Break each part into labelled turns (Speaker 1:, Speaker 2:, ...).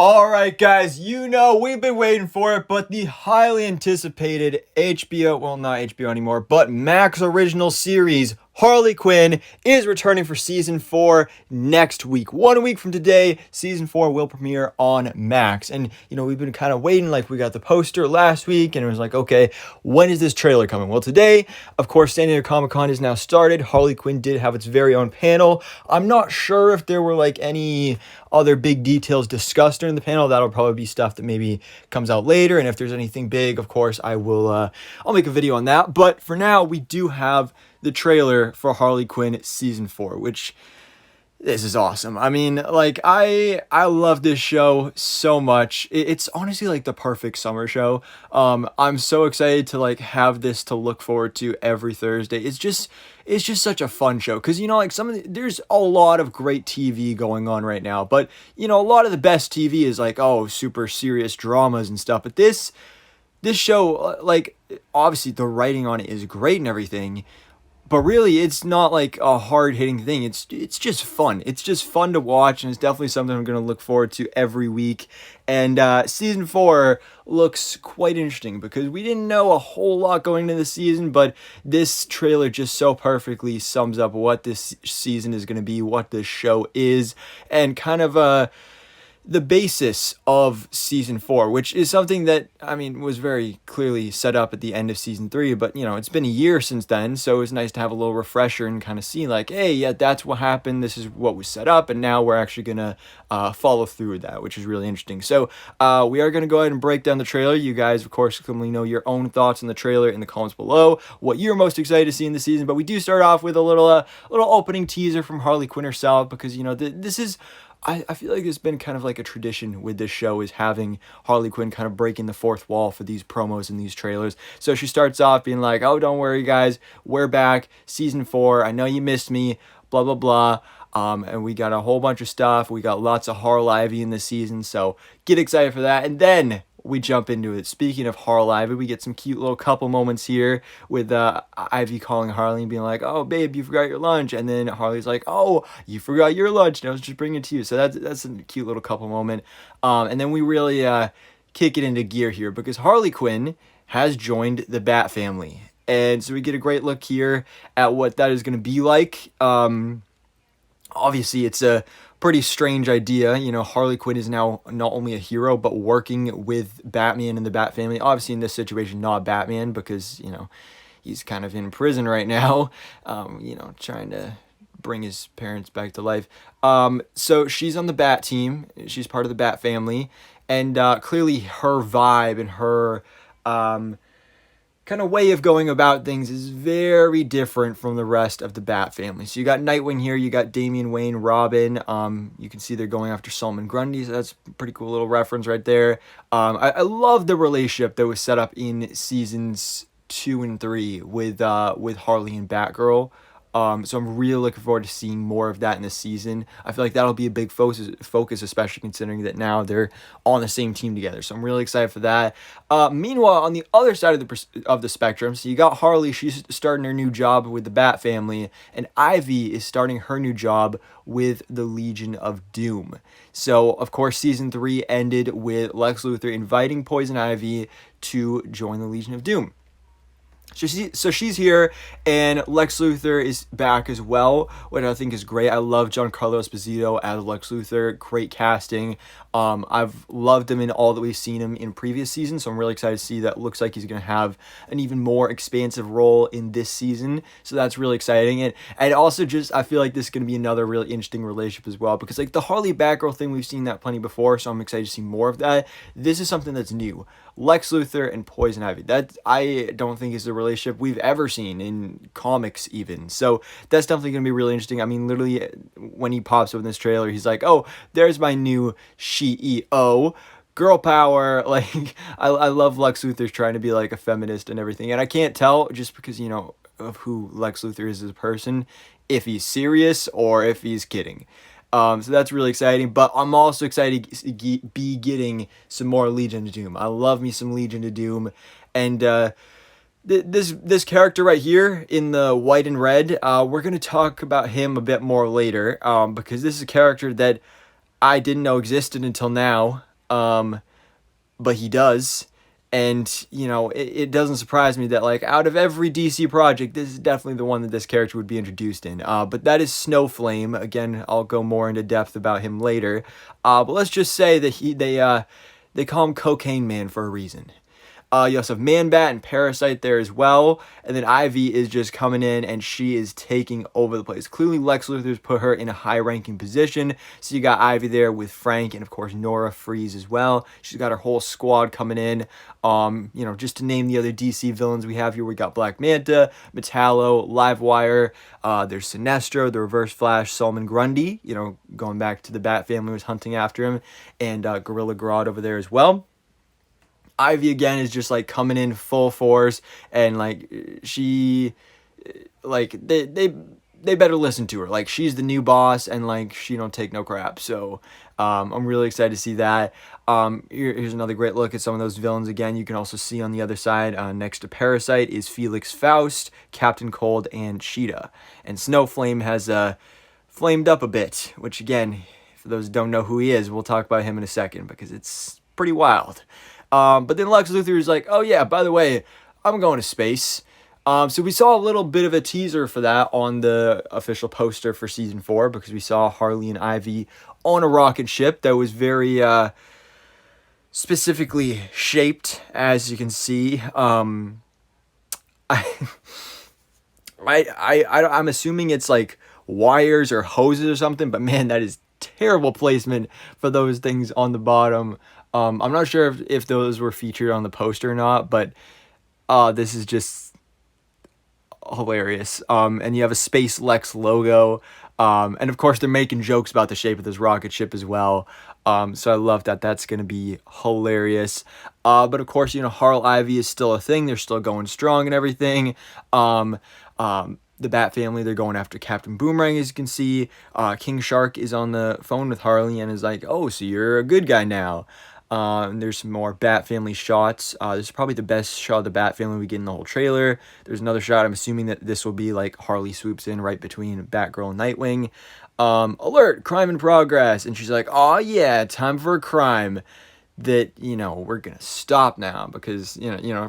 Speaker 1: All right, guys, we've been waiting for it, but the highly anticipated HBO, well, not HBO anymore, but Max original series, Harley Quinn, is returning for season 4 next week. 1 week from today, season 4 will premiere on Max. And, we've been kind of waiting, like we got the poster last week, and it was like, okay, when is this trailer coming? Well, today, of course, San Diego Comic-Con is now started. Harley Quinn did have its very own panel. I'm not sure if there were, any other big details discussed during the panel. That'll probably be stuff that maybe comes out later, and if there's anything big, of course, I'll make a video on that. But for now, we do have the trailer for Harley Quinn season 4, which this is awesome. I mean, I love this show so much. It's honestly the perfect summer show. I'm so excited to have this to look forward to every Thursday. It's just such a fun show because there's a lot of great TV going on right now, but a lot of the best TV is super serious dramas and stuff. But this show, obviously the writing on it is great and everything. But really, it's not a hard-hitting thing. It's just fun. It's just fun to watch, and it's definitely something I'm going to look forward to every week. And season 4 looks quite interesting because we didn't know a whole lot going into the season, but this trailer just so perfectly sums up what this season is going to be, what this show is, and kind of the basis of season 4, which is something that, was very clearly set up at the end of season 3, but, it's been a year since then, so it was nice to have a little refresher and kind of see, hey, yeah, that's what happened, this is what was set up, and now we're actually gonna follow through with that, which is really interesting. So, we are gonna go ahead and break down the trailer. You guys, of course, can let me know your own thoughts on the trailer in the comments below, what you're most excited to see in the season, but we do start off with a little opening teaser from Harley Quinn herself, because, this is... I feel like it's been kind of a tradition with this show is having Harley Quinn kind of breaking the fourth wall for these promos and these trailers. So she starts off being like, oh, don't worry, guys. We're back. Season 4. I know you missed me. Blah, blah, blah. And we got a whole bunch of stuff. We got lots of Harley in this season. So get excited for that. And then we jump into it. Speaking of Harley, we get some cute little couple moments here with Ivy calling Harley and being like, oh, babe, you forgot your lunch. And then Harley's like, oh, you forgot your lunch. And I was just bringing it to you. So that's a cute little couple moment. And then we really kick it into gear here because Harley Quinn has joined the Bat family. And so we get a great look here at what that is going to be like. Obviously, it's a pretty strange idea. Harley Quinn is now not only a hero, but working with Batman and the Bat family. Obviously, in this situation, not Batman, because, he's kind of in prison right now, trying to bring his parents back to life. So she's on the Bat team. She's part of the Bat family. And clearly her vibe and her kind of way of going about things is very different from the rest of the Bat family. So you got Nightwing here, you got Damian Wayne, Robin. You can see they're going after Solomon Grundy, so that's a pretty cool little reference right there. I love the relationship that was set up in seasons 2 and 3 with Harley and Batgirl. So I'm really looking forward to seeing more of that in this season. I feel like that'll be a big focus, especially considering that now they're on the same team together. So I'm really excited for that. Meanwhile, on the other side of the spectrum, so you got Harley. She's starting her new job with the Bat family, and Ivy is starting her new job with the Legion of Doom. So, of course, season 3 ended with Lex Luthor inviting Poison Ivy to join the Legion of Doom. So she's here, and Lex Luthor is back as well, which I think is great. I love Giancarlo Esposito as Lex Luthor. Great casting. I've loved him in all that we've seen him in previous seasons, so I'm really excited to see that. Looks like he's going to have an even more expansive role in this season, so that's really exciting. And also just, I feel like this is going to be another really interesting relationship as well, because the Harley Batgirl thing, we've seen that plenty before, so I'm excited to see more of that. This is something that's new. Lex Luthor and Poison Ivy. That I don't think is the relationship we've ever seen in comics even. So that's definitely going to be really interesting. Literally, when he pops up in this trailer, he's like, oh, there's my new CEO. Girl power. I love Lex Luthor's trying to be a feminist and everything. And I can't tell just because, of who Lex Luthor is as a person, if he's serious or if he's kidding. So that's really exciting, but I'm also excited to be getting some more Legion of Doom. I love me some Legion of Doom, and this character right here in the white and red, we're going to talk about him a bit more later, because this is a character that I didn't know existed until now. But he does. And, it doesn't surprise me that, like, out of every DC project, this is definitely the one that this character would be introduced in. But that is Snowflame. Again, I'll go more into depth about him later. But let's just say that they call him Cocaine Man for a reason. You also have Man-Bat and Parasite there as well. And then Ivy is just coming in and she is taking over the place. Clearly, Lex Luthor's put her in a high-ranking position. So you got Ivy there with Frank and, of course, Nora Freeze as well. She's got her whole squad coming in. Just to name the other DC villains we have here, we got Black Manta, Metallo, Livewire. There's Sinestro, the Reverse Flash, Solomon Grundy, going back to the Bat family was hunting after him. And Gorilla Grodd over there as well. Ivy again is just like coming in full force, and like she, like they better listen to her. Like she's the new boss, and like she don't take no crap. So I'm really excited to see that. Here's another great look at some of those villains again. You can also see on the other side, next to Parasite is Felix Faust, Captain Cold, and Cheetah. And Snowflame has flamed up a bit, which again, for those who don't know who he is, we'll talk about him in a second because it's pretty wild. But then Lex Luthor is like, oh yeah, by the way, I'm going to space. So we saw a little bit of a teaser for that on the official poster for season 4 because we saw Harley and Ivy on a rocket ship that was very specifically shaped, as you can see. I'm assuming it's like wires or hoses or something, but man, that is terrible placement for those things on the bottom. I'm not sure if those were featured on the poster or not, but this is just hilarious. And you have a Space Lex logo. And of course, they're making jokes about the shape of this rocket ship as well. So I love that. That's going to be hilarious. But of course, Harl Ivy is still a thing. They're still going strong and everything. The Bat family, they're going after Captain Boomerang, as you can see. King Shark is on the phone with Harley and is like, oh, so you're a good guy now. And there's some more Bat family shots. This is probably the best shot of the Bat family we get in the whole trailer. There's another shot. I'm assuming that this will be like Harley swoops in right between Batgirl and Nightwing. Alert, crime in progress. And she's like, oh yeah, time for a crime that, we're going to stop now because,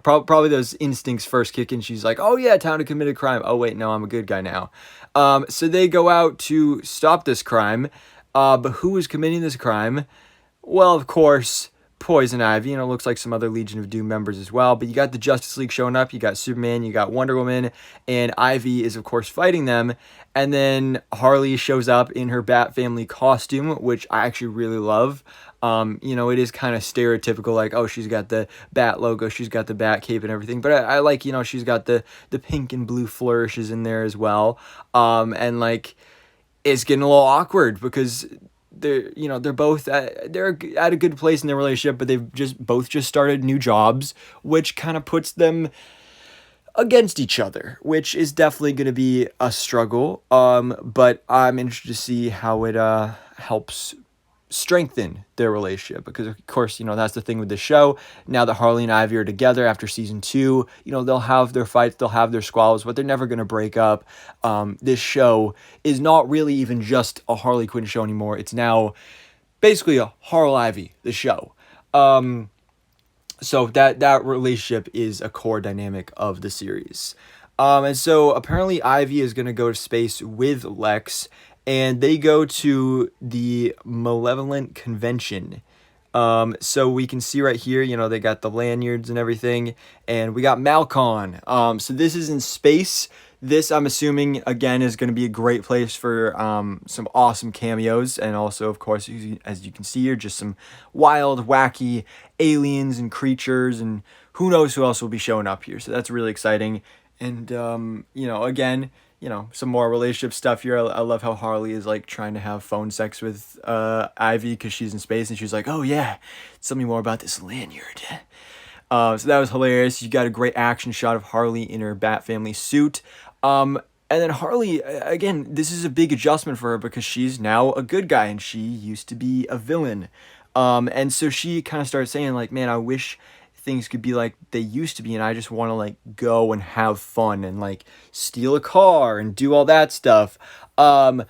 Speaker 1: probably those instincts first kick in. She's like, oh yeah, time to commit a crime. Oh wait, no, I'm a good guy now. So they go out to stop this crime. But who is committing this crime? Well, of course, Poison Ivy. Looks like some other Legion of Doom members as well. But you got the Justice League showing up. You got Superman. You got Wonder Woman. And Ivy is, of course, fighting them. And then Harley shows up in her Bat family costume, which I actually really love. It is kind of stereotypical, like, oh, she's got the Bat logo, she's got the Bat cape and everything. But I like, she's got the pink and blue flourishes in there as well. And, like, it's getting a little awkward because they're both at a good place in their relationship, but they've both started new jobs, which kind of puts them against each other, which is definitely going to be a struggle. But I'm interested to see how it helps strengthen their relationship because of course that's the thing with the show. Now that Harley and Ivy are together after season 2, they'll have their fights, they'll have their squabbles, but they're never going to break up. This show is not really even just a Harley Quinn show anymore. It's now basically a Harl Ivy the show. So that relationship is a core dynamic of the series. And so apparently Ivy is going to go to space with Lex, and they go to the Malevolent Convention. So we can see right here, they got the lanyards and everything, and we got Malcon. So this is in space. This, I'm assuming, again, is going to be a great place for some awesome cameos, and also, of course, as you can see here, just some wild, wacky aliens and creatures, and who knows who else will be showing up here. So that's really exciting. And, again, some more relationship stuff here. I love how Harley is like trying to have phone sex with Ivy because she's in space, and she's like, oh yeah, tell me more about this lanyard. So that was hilarious. You got a great action shot of Harley in her Bat family suit. And then Harley, again, this is a big adjustment for her because she's now a good guy and she used to be a villain. And so she kind of started saying like, man, I wish things could be like they used to be, and I just want to like go and have fun and like steal a car and do all that stuff. But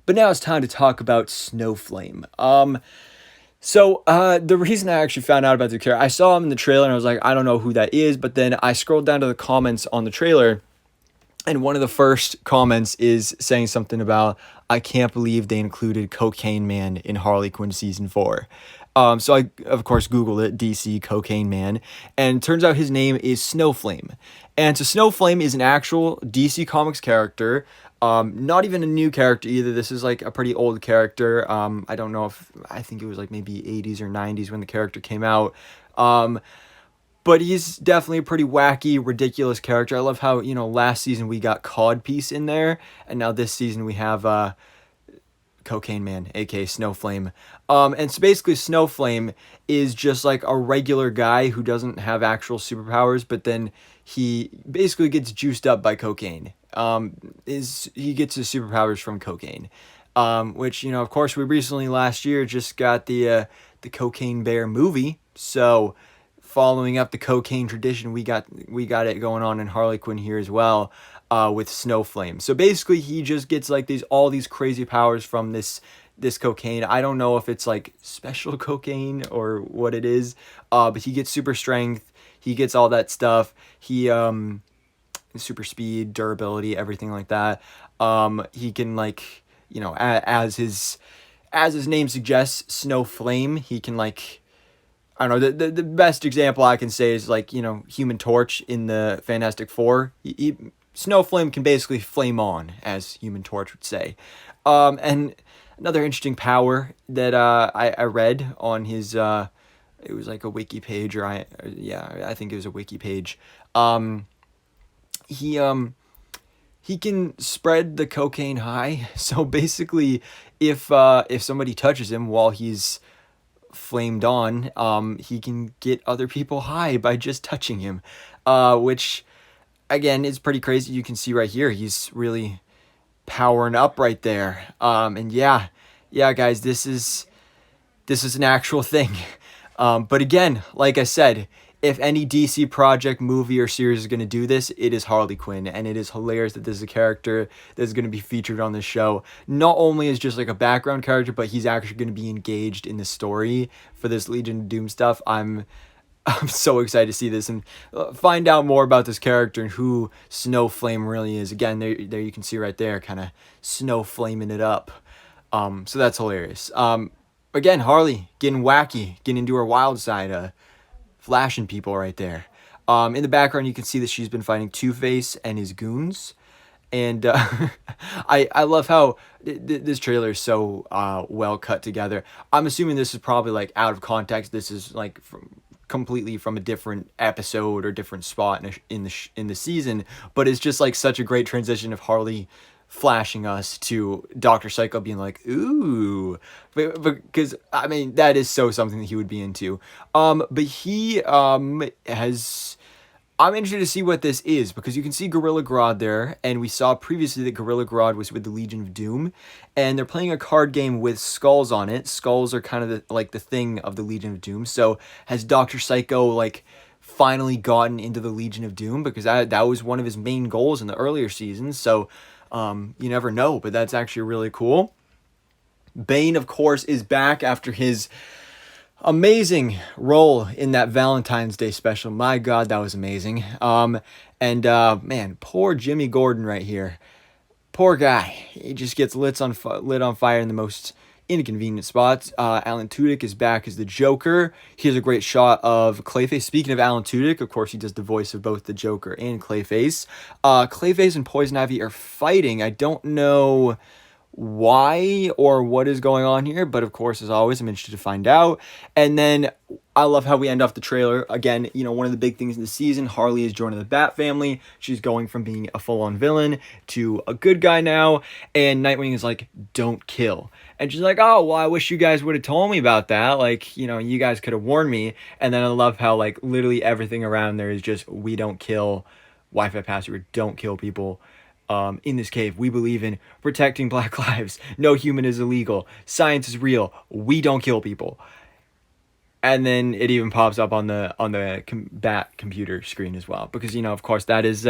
Speaker 1: now it's time to talk about Snowflame. So, the reason I actually found out about the character, I saw him in the trailer and I was like, I don't know who that is. But then I scrolled down to the comments on the trailer, and one of the first comments is saying something about, I can't believe they included Cocaine Man in Harley Quinn season 4. So I, of course, Googled it, DC Cocaine Man, and it turns out his name is Snowflame. And so Snowflame is an actual DC Comics character. Not even a new character either. This is like a pretty old character. I don't know if, I think it was like maybe 80s or 90s when the character came out. But he's definitely a pretty wacky, ridiculous character. I love how, last season we got Codpiece in there, and now this season we have Cocaine Man, aka Snowflame. And so basically, Snowflame is just like a regular guy who doesn't have actual superpowers, but then he basically gets juiced up by cocaine. He gets his superpowers from cocaine, which of course, we recently last year just got the Cocaine Bear movie. So, following up the cocaine tradition, we got it going on in Harley Quinn here as well, with Snowflame. So basically, he just gets like all these crazy powers from this cocaine. I don't know if it's like special cocaine or what it is, but he gets super strength. He gets all that stuff. He super speed, durability, everything like that. He can like as his name suggests, Snowflame. He can like, I don't know, the best example I can say is like, Human Torch in the Fantastic Four. Snowflame can basically flame on, as Human Torch would say. And another interesting power that I read on his, it was like a wiki page, I think it was a wiki page. He can spread the cocaine high. So basically, if somebody touches him while he's flamed on, he can get other people high by just touching him, which again is pretty crazy. You can see right here, he's really powering up right there. And yeah, guys, this is an actual thing. But again, like I said, if any DC project, movie, or series is going to do this, it is Harley Quinn. And it is hilarious that this is a character that is going to be featured on this show. Not only as just like a background character, but he's actually going to be engaged in the story for this Legion of Doom stuff. I'm so excited to see this and find out more about this character and who Snowflame really is. Again, there you can see right there, kind of snowflaming it up. So that's hilarious. Again, Harley getting wacky, getting into her wild side, flashing people right there. In the background, you can see that she's been fighting Two-Face and his goons. And I love how this trailer is so well cut together. I'm assuming this is probably like out of context. This is like completely from a different episode or different spot in the season. But it's just like such a great transition of Harley flashing us to Dr. Psycho being like, ooh, because I mean that is so something that he would be into. But he has. I'm interested to see what this is, because you can see Gorilla Grodd there, and we saw previously that Gorilla Grodd was with the Legion of Doom, and they're playing a card game with skulls on it. Skulls are kind of the thing of the Legion of Doom. So has Dr. Psycho like finally gotten into the Legion of Doom, because that was one of his main goals in the earlier seasons. So you never know, but that's actually really cool. Bane, of course, is back after his amazing role in that Valentine's Day special. My God, that was amazing. Man, poor Jimmy Gordon right here. Poor guy. He just gets lit on fire in the most inconvenient spots. Alan Tudyk is back as the Joker. Here's a great shot of Clayface. Speaking of Alan Tudyk, of course, he does the voice of both the Joker and Clayface. Clayface and Poison Ivy are fighting. I don't know why or what is going on here, but of course, as always, I'm interested to find out. And then I love how we end off the trailer. Again, one of the big things in the season, Harley is joining the Bat family. She's going from being a full-on villain to a good guy now, and Nightwing is like, don't kill. And she's like, oh, well, I wish you guys would have told me about that. Like, you guys could have warned me. And then I love how, like, literally everything around there is just, we don't kill. Wi-Fi password, don't kill people. In this cave, we believe in protecting Black lives. No human is illegal. Science is real. We don't kill people. And then it even pops up on the Bat computer screen as well, because of course that's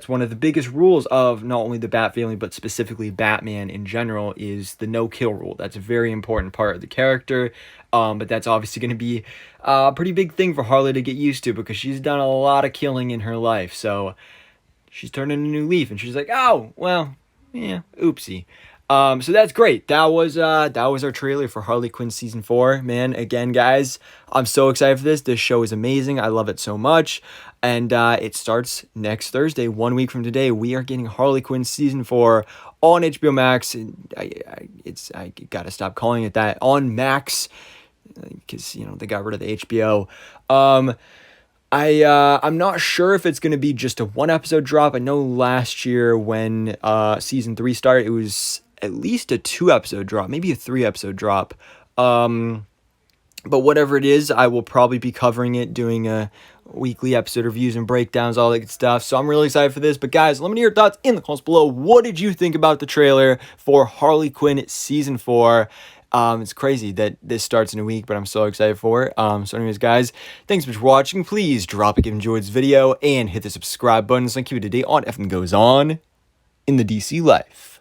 Speaker 1: one of the biggest rules of not only the Bat family but specifically Batman in general, is the no kill rule. That's a very important part of the character, but that's obviously going to be a pretty big thing for Harley to get used to, because she's done a lot of killing in her life. So she's turning a new leaf, and she's like, oh well, yeah, oopsie. So that's great. That was our trailer for Harley Quinn season 4. Man, again, guys, I'm so excited for this. This show is amazing. I love it so much, and it starts next Thursday, 1 week from today. We are getting Harley Quinn season 4 on HBO Max. I gotta stop calling it that, on Max, because they got rid of the HBO. I'm not sure if it's going to be just a 1 episode drop. I know last year when season 3 started, it was at least a 2 episode drop, maybe a 3 episode drop. But whatever it is, I will probably be covering it, doing a weekly episode reviews and breakdowns, all that good stuff. So I'm really excited for this. But guys, let me know your thoughts in the comments below. What did you think about the trailer for Harley Quinn season 4? It's crazy that this starts in a week, but I'm so excited for it. So anyways, guys, thanks so much for watching. Please drop a like if you enjoyed this video and hit the subscribe button so I can keep you up to date on everything that goes on in the DC life.